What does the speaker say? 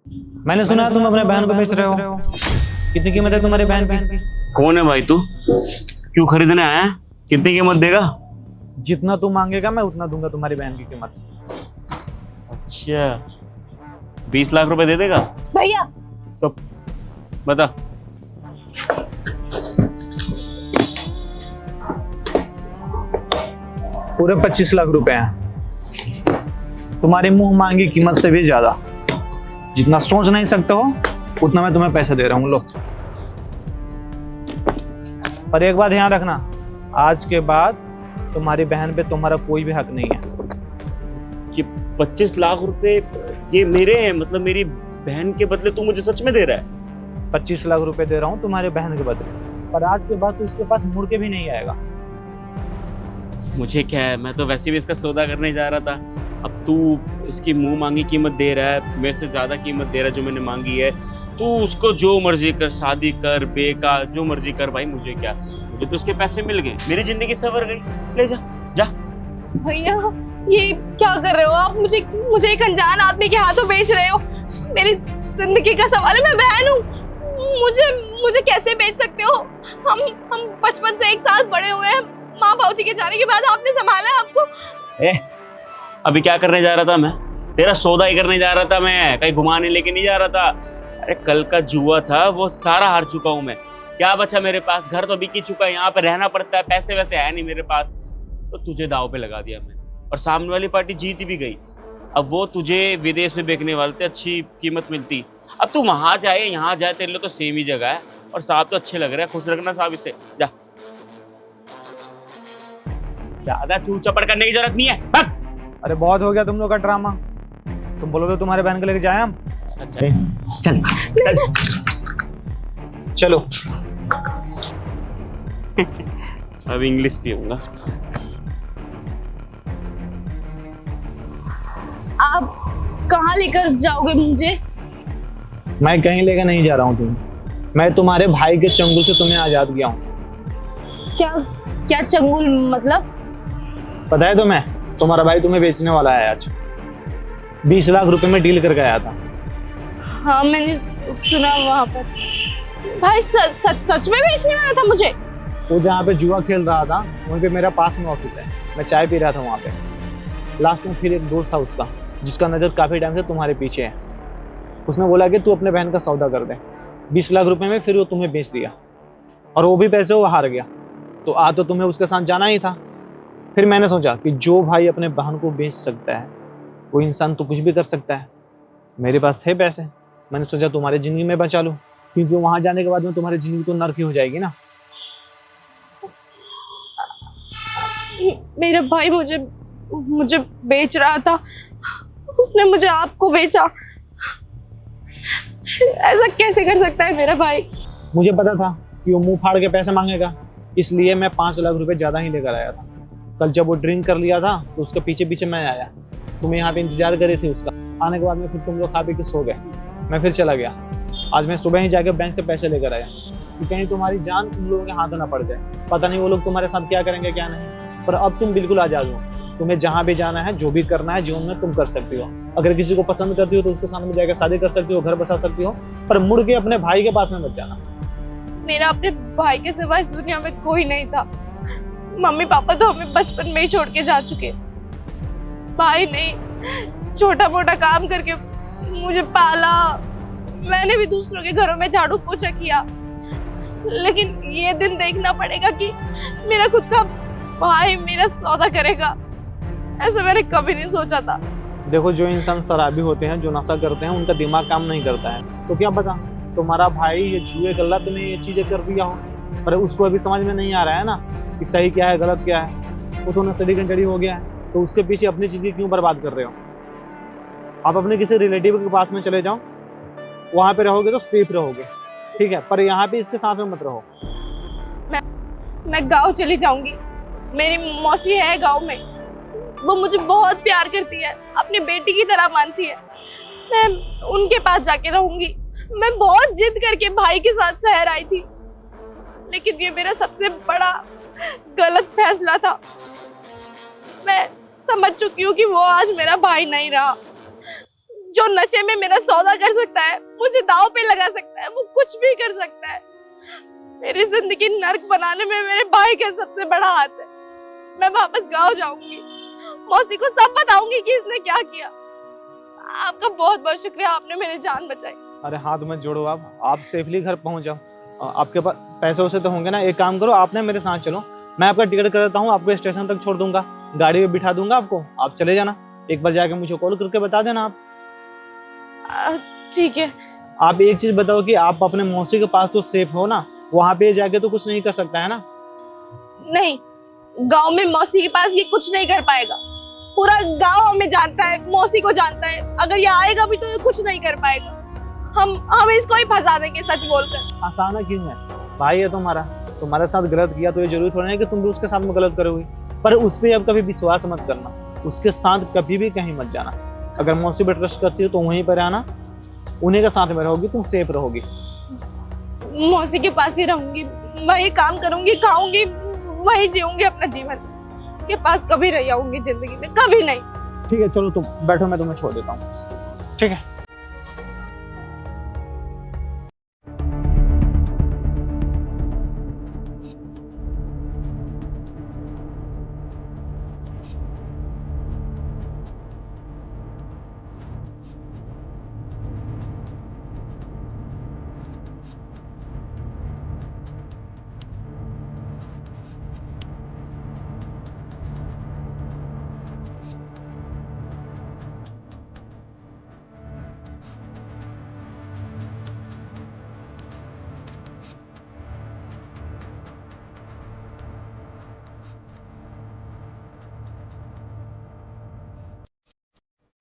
मैंने सुना तुम अपने बहन को बेच रहे हो। कितनी कीमत है तुम्हारी बहन की? कौन है भाई तू? क्यों खरीदने आया है? कितनी कीमत देगा? जितना तू मांगेगा मैं उतना दूंगा तुम्हारी बहन की कीमत। अच्छा, 20 लाख रुपए दे देगा? भैया चुप, बता। पूरे 25 लाख रुपए हैं। तुम्हारी मुंह मांगी कीमत से भी ज्यादा। जितना सोच नहीं सकते हो उतना मैं तुम्हें पैसे दे रहा हूँ। लो। पर एक बात ध्यान रखना, आज के बाद तुम्हारी बहन पे तुम्हारा कोई भी हक नहीं है। ये 25 लाख रुपए ये मेरे हैं, मतलब मेरी बहन के बदले तू मुझे सच में दे रहा है? 25 लाख रुपए दे रहा हूँ तुम्हारे बहन के बदले, पर आज के बाद तो इसके पास मुड़ के भी नहीं आएगा। मुझे क्या है, मैं तो वैसे भी इसका सौदा करने जा रहा था। अब तू इसकी मुंह मांगी कीमत दे रहा है, मेरे से ज्यादा कीमत दे रहा है जो मैंने मांगी है। तू उसको जो मर्जी कर, शादी कर, बेकार जो मर्जी कर भाई, मुझे क्या, मुझे तो उसके पैसे मिल गए, मेरी जिंदगी सवर गई। ले जा जा। भैया ये क्या कर रहे हो आप? मुझे एक अनजान आदमी के हाथों बेच रहे हो। मेरी जिंदगी का सवाल है, मैं बहन हूँ। मुझे कैसे बेच सकते हो? हम बचपन से एक साथ बड़े हुए हैं। माँ बाबूजी के जाने के बाद आपने संभाला आपको। अभी क्या करने जा रहा था मैं? तेरा सौदा ही करने जा रहा था मैं, कहीं घुमाने लेके नहीं जा रहा था। अरे कल का जुआ था, वो सारा हार चुका हूँ मैं। क्या बचा मेरे पास? घर तो बिक ही चुका है, यहाँ पे रहना पड़ता है, पैसे वैसे है नहीं मेरे पास। तो तुझे दाव पे लगा दिया मैंने, और सामने वाली पार्टी जीत भी गई। अब वो तुझे विदेश में बेचने वाले थे, अच्छी कीमत मिलती। अब तू वहां जाए यहाँ जाए, तेरे लिए तो सेम ही जगह है, और साहब तो अच्छे लग रहे हैं। खुश रखना साहब इसे। जा, ज्यादा चूर चपड़ करने की जरूरत नहीं है। भाग। अरे बहुत हो गया तुम लोग का ड्रामा। तुम बोलो तो तुम्हारे बहन को लेके जाए हम। चल चल चलो। अब इंग्लिश पीऊंगा। आप कहाँ लेकर जाओगे मुझे? मैं कहीं लेकर नहीं जा रहा हूँ तुम्हें। मैं तुम्हारे भाई के चंगुल से तुम्हें आजाद किया हूँ। क्या चंगुल मतलब? पता है तुम्हें, तुम्हारा भाई तुम्हें बेचने वाला है आज। 20 लाख रुपए में डील करके आया था। हाँ मैंने सुना वहाँ पर। भाई सच में बेचने वाला था मुझे? वो जहाँ पे जुआ खेल रहा था वहीं पे मेरा पास में ऑफिस है। मैं चाय पी रहा था वहाँ पे। लास्ट में फिर एक दोस्त था उसका, जिसका नज़र काफ़ी टाइम से तुम्हारे पीछे है। उसने बोला कि तू अपने बहन का सौदा कर दे 20 लाख रुपए में, फिर वो तुम्हें बेच दिया। और वो भी पैसे वो हार गया। तो आ तो तुम्हें उसके साथ जाना ही था। फिर मैंने सोचा कि जो भाई अपने बहन को बेच सकता है वो इंसान तो कुछ भी कर सकता है। मेरे पास थे पैसे, मैंने सोचा तुम्हारी ज़िंदगी में बचा लूँ, क्योंकि वहाँ जाने के बाद में तुम्हारी ज़िंदगी तो नर्क ही हो जाएगी ना। मेरा भाई मुझे बेच रहा था, उसने मुझे आपको बेचा। ऐसा कैसे कर सकता है मेरा भाई? मुझे पता था कि वो मुंह फाड़ के पैसे मांगेगा, इसलिए मैं 5 लाख रुपए ज़्यादा ही लेकर आया था। कल जब वो ड्रिंक कर लिया था तो उसके पीछे पीछे मैं आया। तुम यहाँ पे इंतजार कर रही थी उसका। आने के बाद में फिर तुम लोग खा पी के सो गए। मैं फिर चला गया। आज मैं सुबह ही जाकर बैंक से पैसे लेकर आया कि कहीं तुम्हारी जान तुम लोगों के हाथों ना पड़ जाए। पता नहीं वो लोग तुम्हारे साथ क्या करेंगे क्या नहीं, पर अब तुम बिल्कुल आजाद हो। तुम्हें जहाँ भी जाना है, जो भी करना है जीवन में तुम कर सकती हो। अगर किसी को पसंद करती हो तो उसके सामने जाकर शादी कर सकती हो, घर बसा सकती हो, पर मुड़ के अपने भाई के पास में मत जाना। मेरा अपने भाई के सिवा इस दुनिया में कोई नहीं था। मम्मी पापा तो हमें बचपन में ही छोड़ के जा चुके। भाई नहीं, छोटा मोटा काम करके मुझे पाला। मैंने भी दूसरों के घरों में झाड़ू पोछा किया, लेकिन ये दिन देखना पड़ेगा कि मेरा खुद का भाई मेरा सौदा करेगा। ऐसा मैंने कभी नहीं सोचा था। देखो, जो इंसान शराबी होते हैं, जो नशा करते हैं, उनका दिमाग काम नहीं करता है। तो क्या पता तुम्हारा भाई ये जुए गलत ने ये चीजें कर दिया हो, पर उसको अभी समझ में नहीं आ रहा है ना कि सही क्या है गलत क्या है। वो तो नशेड़ी कंचड़ी हो गया है, तो उसके पीछे अपनी जिंदगी क्यों बर्बाद कर रहे हो? आप अपने किसी रिलेटिव के पास में चले जाओ, वहां पे रहोगे तो सेफ रहोगे, ठीक है, पर यहाँ पे इसके साथ में मत रहो। मैं गाँव चली जाऊंगी। मेरी मौसी है गाँव में, वो मुझे बहुत प्यार करती है, अपनी बेटी की तरह मानती है। मैं उनके पास जाके रहूंगी। मैं बहुत जिद करके भाई के साथ शहर आई थी, लेकिन ये मेरा सबसे बड़ा गलत फैसला था। मैं समझ चुकी हूँ कि वो आज मेरा भाई नहीं रहा। जो नशे में मेरा सौदा कर सकता है, मुझे दांव पे लगा सकता है, वो कुछ भी कर सकता है। मेरी जिंदगी नर्क बनाने में मेरे भाई का सबसे बड़ा हाथ है। मैं वापस गांव जाऊंगी, मौसी को सब बताऊंगी कि इसने क्या किया। आपका बहुत बहुत शुक्रिया, आपने मेरी जान बचाई। अरे हाथ मत जोड़ो, आप सेफली घर पहुंच जाओ। आपके पास पैसे वैसे तो होंगे ना, एक काम करो, आप ना मेरे साथ चलो, मैं आपका टिकट कराता हूँ, आपको स्टेशन तक छोड़ दूंगा, गाड़ी में बिठा दूंगा आपको, आप चले जाना। एक बार जाके मुझे कॉल करके बता देना आप। ठीक है। आप एक चीज बताओ कि आप अपने मौसी के पास तो सेफ हो ना, वहां पे जाके तो कुछ नहीं कर सकता है ना? नहीं, गांव में मौसी के पास ये कुछ नहीं कर पाएगा। पूरा गांव हमें जानता है, मौसी को जानता है। अगर ये आएगा भी तो ये कुछ नहीं कर पाएगा। हम इसको ही फंसा देंगे सच बोलकर। फंसाना क्यों है? भाई है तुम्हारे साथ गलत किया तो ये जरूरी थोड़ा है कि तुम भी उसके साथ में गलत करोगे। पर उस पर अब कभी विश्वास मत करना, उसके साथ कभी भी कहीं मत जाना। अगर मौसी पे ट्रस्ट करती हो तो वहीं पर आना, उन्हीं के साथ में रहोगी, तुम सेफ रहोगी। मौसी के पास ही रहूंगी, वही काम करूंगी, खाऊंगी, वही जीऊंगी अपना जीवन। उसके पास कभी रही आऊंगी जिंदगी में, कभी नहीं। ठीक है, चलो तुम बैठो, मैं तुम्हें छोड़ देता हूँ। ठीक है।